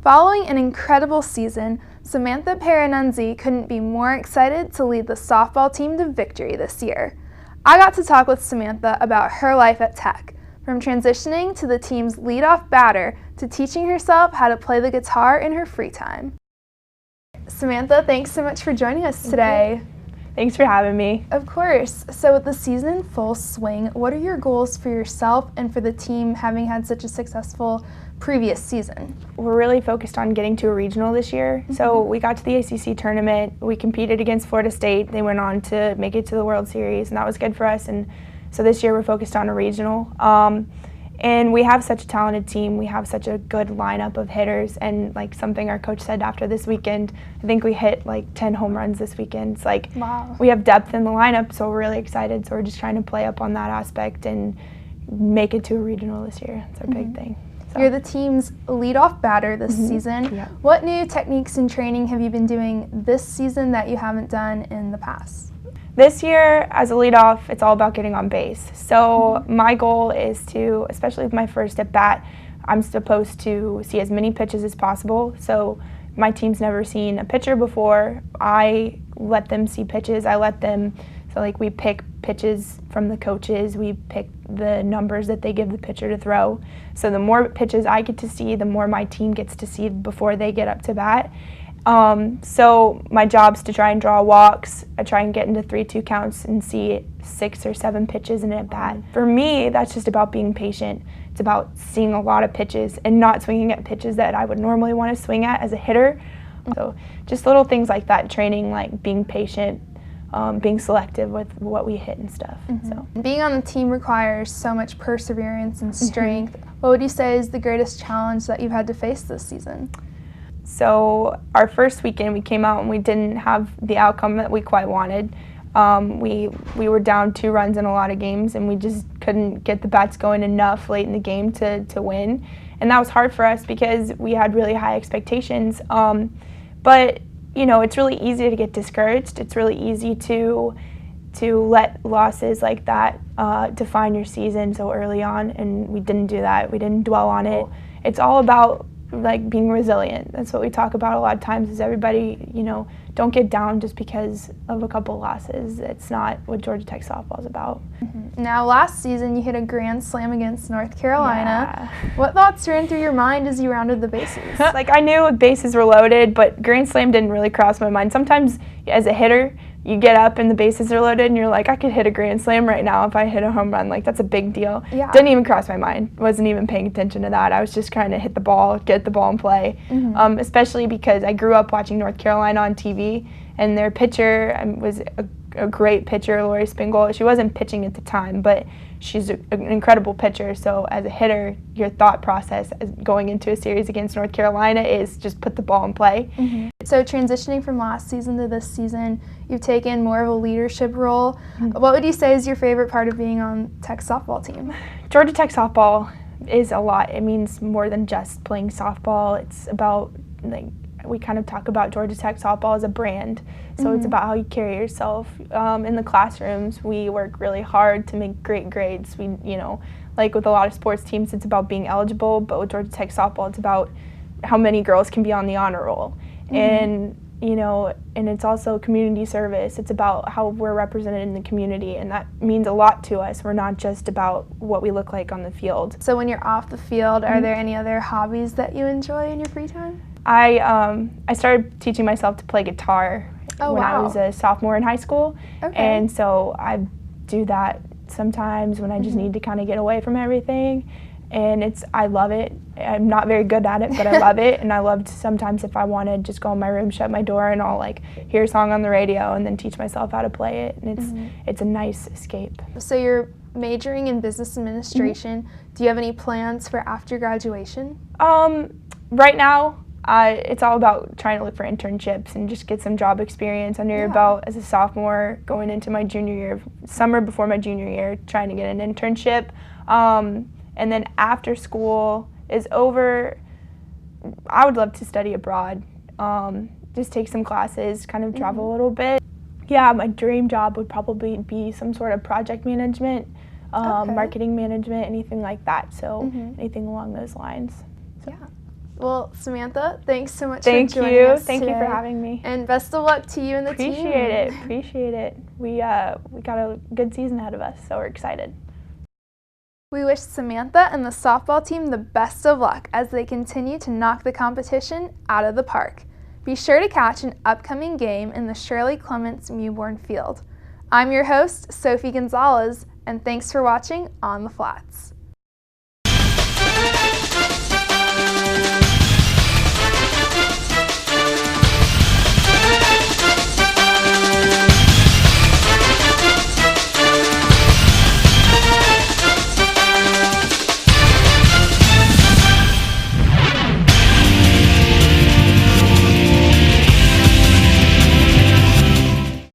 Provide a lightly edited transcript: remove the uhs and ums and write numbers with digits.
Following an incredible season, Samantha Perenunzi couldn't be more excited to lead the softball team to victory this year. I got to talk with Samantha about her life at Tech, from transitioning to the team's leadoff batter to teaching herself how to play the guitar in her free time. Samantha, thanks so much for joining us today. Thanks for having me. Of course. So with the season in full swing, what are your goals for yourself and for the team having had such a successful previous season? We're really focused on getting to a regional this year. So we got to the ACC tournament. We competed against Florida State. They went on to make it to the World Series, and that was good for us. And so this year we're focused on a regional. And we have such a talented team. We have such a good lineup of hitters, and like something our coach said after this weekend, I think we hit like 10 home runs this weekend. It's like, wow. We have depth in the lineup, so we're really excited. So we're just trying to play up on that aspect and make it to a regional this year. It's our big thing. So. You're the team's leadoff batter this season. Yeah. What new techniques and training have you been doing this season that you haven't done in the past? This year, as a leadoff, it's all about getting on base. So my goal is to, especially with my first at bat, I'm supposed to see as many pitches as possible. So my team's never seen a pitcher before. I let them see pitches. So like we pick pitches from the coaches. We pick the numbers that they give the pitcher to throw. So the more pitches I get to see, the more my team gets to see before they get up to bat. So my job's to try and draw walks. I try and get into 3-2 counts and see 6 or 7 pitches in an at-bat. For me, that's just about being patient. It's about seeing a lot of pitches and not swinging at pitches that I would normally want to swing at as a hitter. So just little things like that, training, like being patient, being selective with what we hit and stuff. So Being on the team requires so much perseverance and strength. What would you say is the greatest challenge that you've had to face this season? So our first weekend we came out and we didn't have the outcome that we quite wanted. We were down 2 runs in a lot of games, and we just couldn't get the bats going enough late in the game to win. And that was hard for us because we had really high expectations. But you know, it's really easy to get discouraged. It's really easy to let losses like that define your season so early on, and we didn't do that. We didn't dwell on it. It's all about like being resilient. That's what we talk about a lot of times, is everybody, you know, don't get down just because of a couple losses. It's not what Georgia Tech softball is about. Now, last season you hit a grand slam against North Carolina. Yeah. What thoughts ran through your mind as you rounded the bases? Like, I knew bases were loaded, but grand slam didn't really cross my mind. Sometimes as a hitter, you get up and the bases are loaded and you're like, I could hit a grand slam right now if I hit a home run. Like, that's a big deal. Yeah. Didn't even cross my mind. Wasn't even paying attention to that. I was just trying to hit the ball, get the ball in play, especially because I grew up watching North Carolina on TV, and their pitcher was a great pitcher, Lori Spingle. She wasn't pitching at the time, but she's an incredible pitcher. So as a hitter, your thought process as going into a series against North Carolina is just put the ball in play. So transitioning from last season to this season, you've taken more of a leadership role. What would you say is your favorite part of being on Tech's softball team? Georgia Tech softball is a lot. It means more than just playing softball. It's about, like, we kind of talk about Georgia Tech softball as a brand. So it's about how you carry yourself. In the classrooms, we work really hard to make great grades. We, you know, like with a lot of sports teams, it's about being eligible, but with Georgia Tech softball, it's about how many girls can be on the honor roll. And, you know, and it's also community service. It's about how we're represented in the community, and that means a lot to us. We're not just about what we look like on the field. So when you're off the field, are there any other hobbies that you enjoy in your free time? I started teaching myself to play guitar when I was a sophomore in high school. And so I do that sometimes when I just need to kind of get away from everything. And I love it. I'm not very good at it, but I love it. And I love to sometimes, if I want to just go in my room, shut my door, and I'll like hear a song on the radio and then teach myself how to play it. And it's a nice escape. So you're majoring in business administration. Do you have any plans for after graduation? Right now, it's all about trying to look for internships and just get some job experience under your belt as a sophomore, going into my junior year, summer before my junior year, trying to get an internship. And then after school is over, I would love to study abroad, just take some classes, kind of travel a little bit. Yeah, my dream job would probably be some sort of project management, marketing management, anything like that. So anything along those lines. So. Yeah. Well, Samantha, thanks so much Thank for joining you. us Thank you for today. having me. And best of luck to you and the team. Appreciate it. We got a good season ahead of us, so we're excited. We wish Samantha and the softball team the best of luck as they continue to knock the competition out of the park. Be sure to catch an upcoming game in the Shirley Clements Mewborn Field. I'm your host, Sophie Gonzalez, and thanks for watching On the Flats.